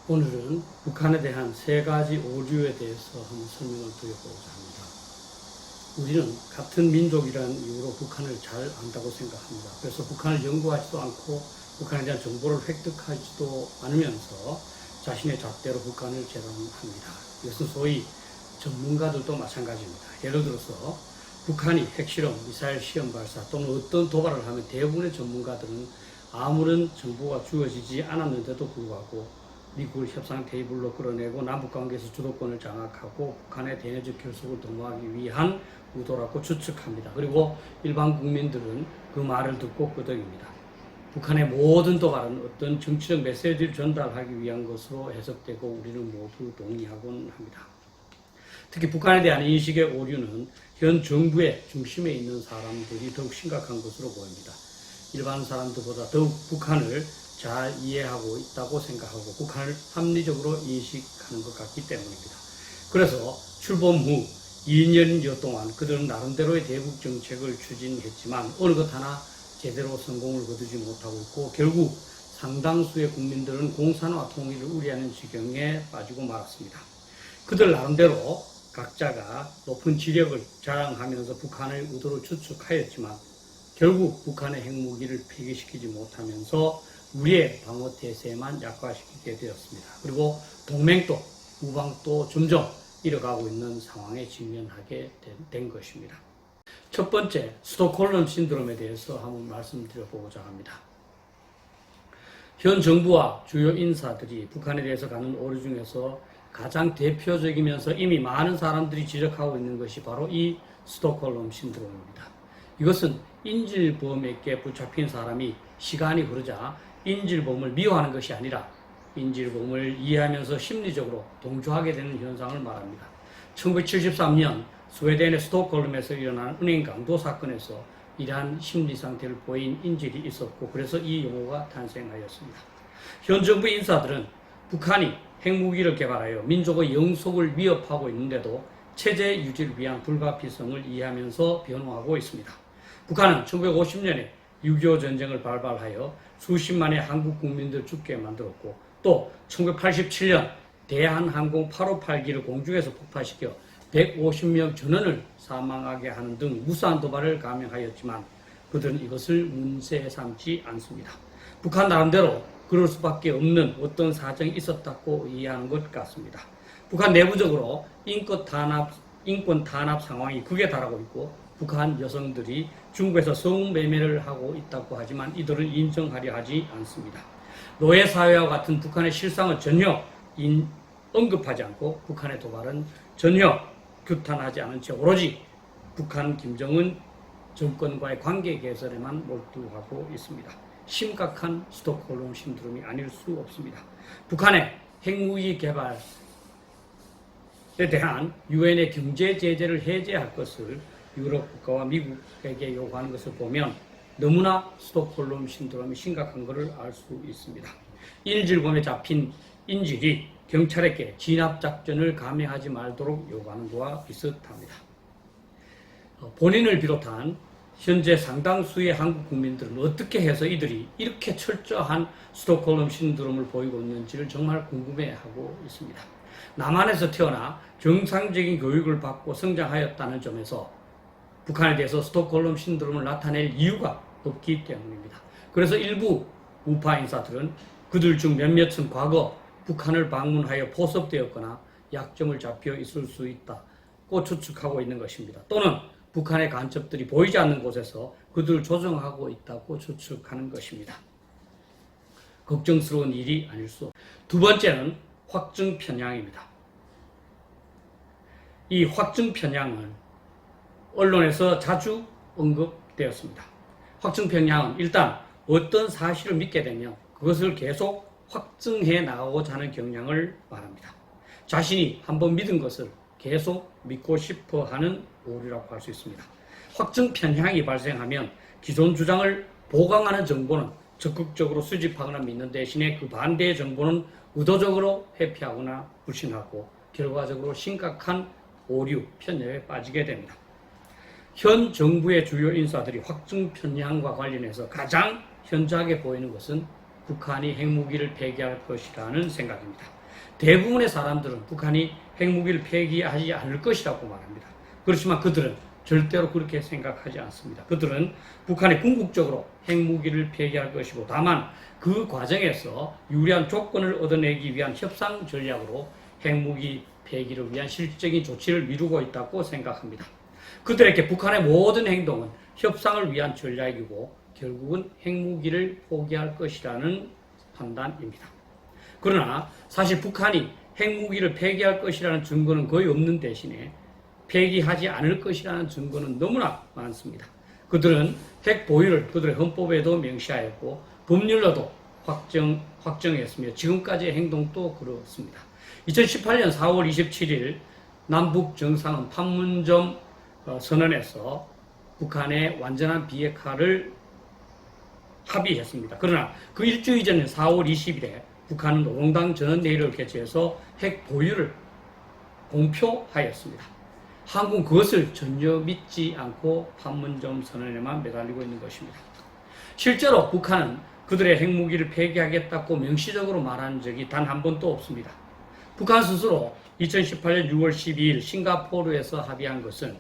오늘은 북한에 대한 세 가지 오류에 대해서 한번 설명을 드려보고자 합니다. 우리는 같은 민족이라는 이유로 북한을 잘 안다고 생각합니다. 그래서 북한을 연구하지도 않고 북한에 대한 정보를 획득하지도 않으면서 자신의 잣대로 북한을 재단합니다. 이것은 소위 전문가들도 마찬가지입니다. 예를 들어서 북한이 핵실험, 미사일 시험 발사 또는 어떤 도발을 하면 대부분의 전문가들은 아무런 정보가 주어지지 않았는데도 불구하고 미국을 협상 테이블로 끌어내고 남북관계에서 주도권을 장악하고 북한의 대내적 결속을 도모하기 위한 의도라고 추측합니다. 그리고 일반 국민들은 그 말을 듣고 끄덕입니다. 북한의 모든 도발은 어떤 정치적 메시지를 전달하기 위한 것으로 해석되고 우리는 모두 동의하곤 합니다. 특히 북한에 대한 인식의 오류는 현 정부의 중심에 있는 사람들이 더욱 심각한 것으로 보입니다. 일반 사람들보다 더욱 북한을 잘 이해하고 있다고 생각하고 북한을 합리적으로 인식하는 것 같기 때문입니다. 그래서 출범 후 2년여 동안 그들은 나름대로의 대북 정책을 추진했지만 어느 것 하나 제대로 성공을 거두지 못하고 있고 결국 상당수의 국민들은 공산화 통일을 우려하는 지경에 빠지고 말았습니다. 그들 나름대로 각자가 높은 지력을 자랑하면서 북한의 의도를 추측하였지만 결국 북한의 핵무기를 폐기시키지 못하면서 우리의 방어 태세만 약화시키게 되었습니다. 그리고 동맹도 우방도 점점 잃어가고 있는 상황에 직면하게 된 것입니다. 첫 번째, 스톡홀름 신드롬에 대해서 한번 말씀드려보고자 합니다. 현 정부와 주요 인사들이 북한에 대해서 가는 오류 중에서 가장 대표적이면서 이미 많은 사람들이 지적하고 있는 것이 바로 이 스톡홀름 신드롬입니다. 이것은 인질범에게 붙잡힌 사람이 시간이 흐르자 인질범을 미워하는 것이 아니라 인질범을 이해하면서 심리적으로 동조하게 되는 현상을 말합니다. 1973년 스웨덴의 스톡홀름에서 일어난 은행 강도 사건에서 이러한 심리 상태를 보인 인질이 있었고 그래서 이 용어가 탄생하였습니다. 현 정부 인사들은 북한이 핵무기를 개발하여 민족의 영속을 위협하고 있는데도 체제 유지를 위한 불가피성을 이해하면서 변호하고 있습니다. 북한은 1950년에 6.25 전쟁을 발발하여 수십만의 한국 국민들 죽게 만들었고 또 1987년 대한항공 858기를 공중에서 폭파시켜 150명 전원을 사망하게 하는 등 무수한 도발을 감행하였지만 그들은 이것을 문제 삼지 않습니다. 북한 나름대로 그럴 수밖에 없는 어떤 사정이 있었다고 이해하는 것 같습니다. 북한 내부적으로 인권 탄압 상황이 극에 달하고 있고 북한 여성들이 중국에서 성매매를 하고 있다고 하지만 이들은 인정하려 하지 않습니다. 노예사회와 같은 북한의 실상을 전혀 언급하지 않고 북한의 도발은 전혀 규탄하지 않은 채 오로지 북한 김정은 정권과의 관계 개선에만 몰두하고 있습니다. 심각한 스톡홀름 신드롬이 아닐 수 없습니다. 북한의 핵무기 개발에 대한 유엔의 경제 제재를 해제할 것을 유럽 국가와 미국에게 요구하는 것을 보면 너무나 스톡홀름 신드롬이 심각한 것을 알 수 있습니다. 인질범에 잡힌 인질이 경찰에게 진압작전을 감행하지 말도록 요구하는 것과 비슷합니다. 본인을 비롯한 현재 상당수의 한국 국민들은 어떻게 해서 이들이 이렇게 철저한 스톡홀름 신드롬을 보이고 있는지를 정말 궁금해하고 있습니다. 남한에서 태어나 정상적인 교육을 받고 성장하였다는 점에서 북한에 대해서 스톡홀름 신드롬을 나타낼 이유가 없기 때문입니다. 그래서 일부 우파 인사들은 그들 중 몇몇은 과거 북한을 방문하여 포섭되었거나 약점을 잡혀 있을 수 있다고 추측하고 있는 것입니다. 또는 북한의 간첩들이 보이지 않는 곳에서 그들을 조정하고 있다고 추측하는 것입니다. 걱정스러운 일이 아닐 수 없습니다. 두 번째는 확증 편향입니다. 이 확증 편향은 언론에서 자주 언급되었습니다. 확증 편향은 일단 어떤 사실을 믿게 되면 그것을 계속 확증해 나가고자 하는 경향을 말합니다. 자신이 한번 믿은 것을 계속 믿고 싶어 하는 오류라고 할 수 있습니다. 확증 편향이 발생하면 기존 주장을 보강하는 정보는 적극적으로 수집하거나 믿는 대신에 그 반대의 정보는 의도적으로 회피하거나 불신하고 결과적으로 심각한 오류, 편협에 빠지게 됩니다. 현 정부의 주요 인사들이 확증 편향과 관련해서 가장 현저하게 보이는 것은 북한이 핵무기를 폐기할 것이라는 생각입니다. 대부분의 사람들은 북한이 핵무기를 폐기하지 않을 것이라고 말합니다. 그렇지만 그들은 절대로 그렇게 생각하지 않습니다. 그들은 북한이 궁극적으로 핵무기를 폐기할 것이고 다만 그 과정에서 유리한 조건을 얻어내기 위한 협상 전략으로 핵무기 폐기를 위한 실질적인 조치를 미루고 있다고 생각합니다. 그들에게 북한의 모든 행동은 협상을 위한 전략이고 결국은 핵무기를 포기할 것이라는 판단입니다. 그러나 사실 북한이 핵무기를 폐기할 것이라는 증거는 거의 없는 대신에 폐기하지 않을 것이라는 증거는 너무나 많습니다. 그들은 핵 보유를 그들의 헌법에도 명시하였고 법률로도 확정했으며 지금까지의 행동도 그렇습니다. 2018년 4월 27일 남북 정상은 판문점 선언에서 북한의 완전한 비핵화를 합의했습니다. 그러나 그 일주일 전 4월 20일에 북한은 노동당 전원회의를 개최해서 핵 보유를 공표하였습니다. 한국은 그것을 전혀 믿지 않고 판문점 선언에만 매달리고 있는 것입니다. 실제로 북한은 그들의 핵무기를 폐기하겠다고 명시적으로 말한 적이 단 한 번도 없습니다. 북한 스스로 2018년 6월 12일 싱가포르에서 합의한 것은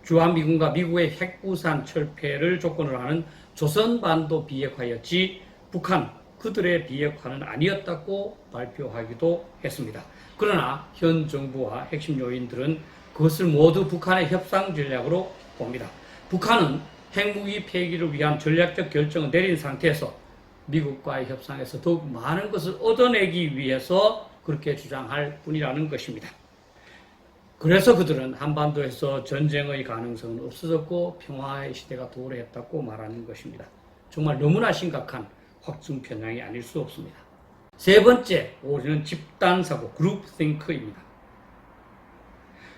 주한미군과 미국의 핵부산 철폐를 조건으로 하는 조선반도 비핵화였지 북한 그들의 비핵화는 아니었다고 발표하기도 했습니다. 그러나 현 정부와 핵심 요인들은 그것을 모두 북한의 협상 전략으로 봅니다. 북한은 핵무기 폐기를 위한 전략적 결정을 내린 상태에서 미국과의 협상에서 더욱 많은 것을 얻어내기 위해서 그렇게 주장할 뿐이라는 것입니다. 그래서 그들은 한반도에서 전쟁의 가능성은 없어졌고 평화의 시대가 도래했다고 말하는 것입니다. 정말 너무나 심각한 확증 편향이 아닐 수 없습니다. 세 번째 오류는 집단사고, 그룹띵크입니다.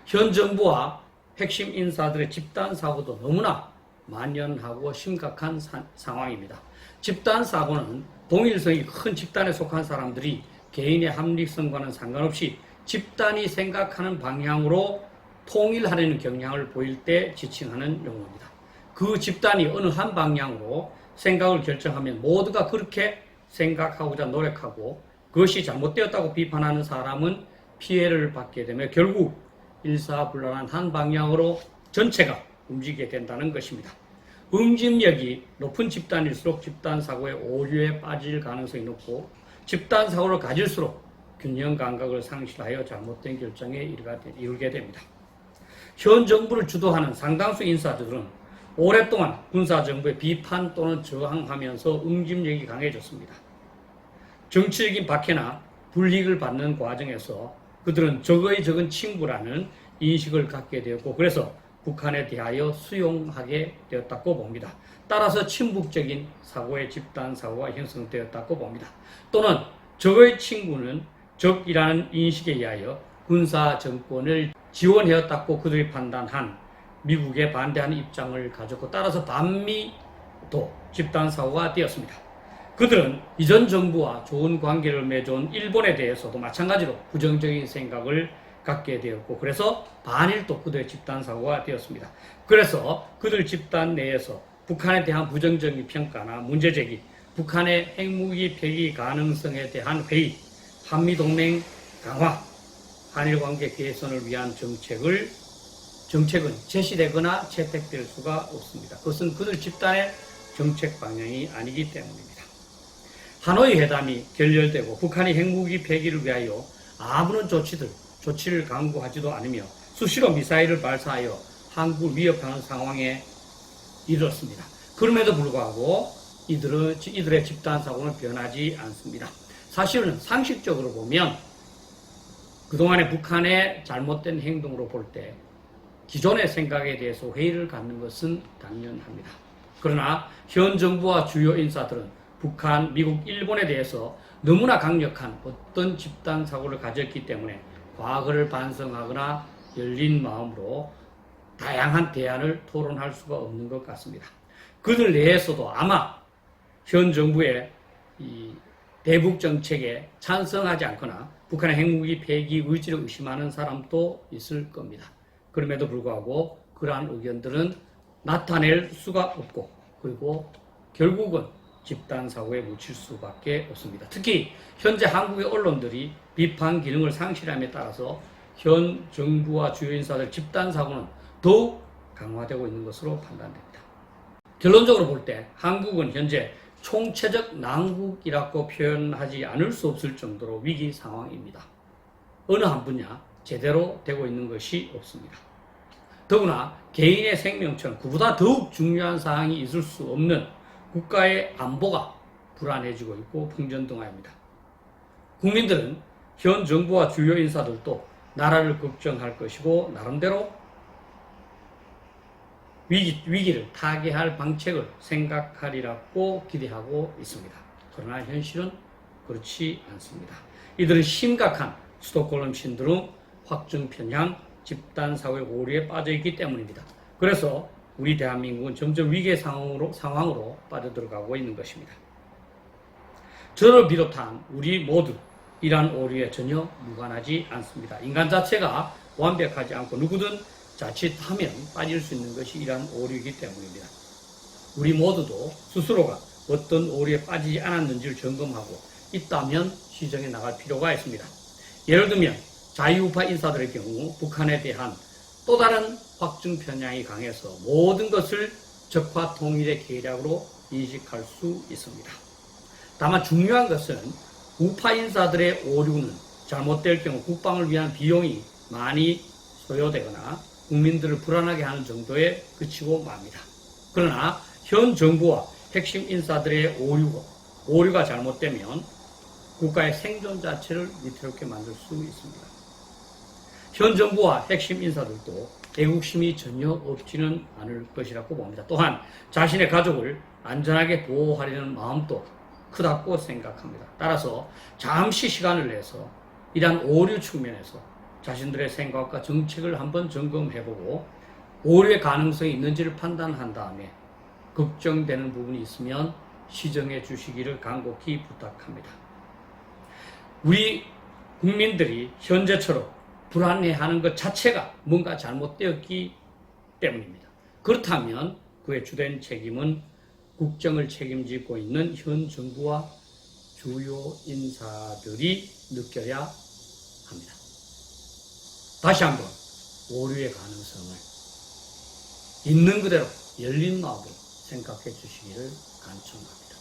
현 정부와 핵심 인사들의 집단사고도 너무나 만연하고 심각한 상황입니다. 집단사고는 동일성이 큰 집단에 속한 사람들이 개인의 합리성과는 상관없이 집단이 생각하는 방향으로 통일하려는 경향을 보일 때 지칭하는 용어입니다. 그 집단이 어느 한 방향으로 생각을 결정하면 모두가 그렇게 생각하고자 노력하고 그것이 잘못되었다고 비판하는 사람은 피해를 받게 되며 결국 일사불란한 한 방향으로 전체가 움직이게 된다는 것입니다. 응집력이 높은 집단일수록 집단사고의 오류에 빠질 가능성이 높고 집단사고를 가질수록 균형 감각을 상실하여 잘못된 결정에 이르게 됩니다. 현 정부를 주도하는 상당수 인사들은 오랫동안 군사정부의 비판 또는 저항하면서 응집력이 강해졌습니다. 정치적인 박해나 불이익을 받는 과정에서 그들은 적의 적은 친구라는 인식을 갖게 되었고 그래서 북한에 대하여 수용하게 되었다고 봅니다. 따라서 친북적인 사고의 집단사고가 형성되었다고 봅니다. 또는 적의 친구는 적이라는 인식에 의하여 군사정권을 지원해왔다고 그들이 판단한 미국에 반대하는 입장을 가졌고 따라서 반미도 집단사고가 되었습니다. 그들은 이전 정부와 좋은 관계를 맺어온 일본에 대해서도 마찬가지로 부정적인 생각을 갖게 되었고 그래서 반일도 그들의 집단사고가 되었습니다. 그래서 그들 집단 내에서 북한에 대한 부정적인 평가나 문제제기, 북한의 핵무기 폐기 가능성에 대한 회의, 한미동맹 강화, 한일관계 개선을 위한 정책은 제시되거나 채택될 수가 없습니다. 그것은 그들 집단의 정책 방향이 아니기 때문입니다. 하노이 회담이 결렬되고 북한이 핵무기 폐기를 위하여 아무런 조치를 강구하지도 않으며 수시로 미사일을 발사하여 한국을 위협하는 상황에 이르렀습니다. 그럼에도 불구하고 이들의 집단사고는 변하지 않습니다. 사실은 상식적으로 보면 그동안의 북한의 잘못된 행동으로 볼 때 기존의 생각에 대해서 회의를 갖는 것은 당연합니다. 그러나 현 정부와 주요 인사들은 북한, 미국, 일본에 대해서 너무나 강력한 어떤 집단사고를 가졌기 때문에 과거를 반성하거나 열린 마음으로 다양한 대안을 토론할 수가 없는 것 같습니다. 그들 내에서도 아마 현 정부의 이 대북 정책에 찬성하지 않거나 북한의 핵무기 폐기 의지를 의심하는 사람도 있을 겁니다. 그럼에도 불구하고 그러한 의견들은 나타낼 수가 없고 그리고 결국은 집단 사고에 묻힐 수밖에 없습니다. 특히 현재 한국의 언론들이 비판 기능을 상실함에 따라서 현 정부와 주요 인사들 집단 사고는 더욱 강화되고 있는 것으로 판단됩니다. 결론적으로 볼 때 한국은 현재 총체적 난국이라고 표현하지 않을 수 없을 정도로 위기 상황입니다. 어느 한 분야 제대로 되고 있는 것이 없습니다. 더구나 개인의 생명처럼 그보다 더욱 중요한 사항이 있을 수 없는 국가의 안보가 불안해지고 있고 풍전등화합니다. 국민들은 현 정부와 주요 인사들도 나라를 걱정할 것이고 나름대로 위기를 타개할 방책을 생각하리라고 기대하고 있습니다. 그러나 현실은 그렇지 않습니다. 이들은 심각한 스톡홀름 신드롬, 확증 편향, 집단 사회 오류에 빠져 있기 때문입니다. 그래서 우리 대한민국은 점점 위기의 상황으로 빠져들어가고 있는 것입니다. 저를 비롯한 우리 모두 이러한 오류에 전혀 무관하지 않습니다. 인간 자체가 완벽하지 않고 누구든 자칫하면 빠질 수 있는 것이 이러한 오류이기 때문입니다. 우리 모두도 스스로가 어떤 오류에 빠지지 않았는지를 점검하고 있다면 시정해 나갈 필요가 있습니다. 예를 들면 자유우파 인사들의 경우 북한에 대한 또 다른 확증 편향이 강해서 모든 것을 적화 통일의 계략으로 인식할 수 있습니다. 다만 중요한 것은 우파 인사들의 오류는 잘못될 경우 국방을 위한 비용이 많이 소요되거나 국민들을 불안하게 하는 정도에 그치고 맙니다. 그러나 현 정부와 핵심 인사들의 오류가 잘못되면 국가의 생존 자체를 위태롭게 만들 수 있습니다. 현 정부와 핵심 인사들도 애국심이 전혀 없지는 않을 것이라고 봅니다. 또한 자신의 가족을 안전하게 보호하려는 마음도 크다고 생각합니다. 따라서 잠시 시간을 내서 이러한 오류 측면에서 자신들의 생각과 정책을 한번 점검해보고 오류의 가능성이 있는지를 판단한 다음에 걱정되는 부분이 있으면 시정해 주시기를 간곡히 부탁합니다. 우리 국민들이 현재처럼 불안해하는 것 자체가 뭔가 잘못되었기 때문입니다. 그렇다면 그의 주된 책임은 국정을 책임지고 있는 현 정부와 주요 인사들이 느껴야 합니다. 다시 한번 오류의 가능성을 있는 그대로 열린 마음으로 생각해 주시기를 간청합니다.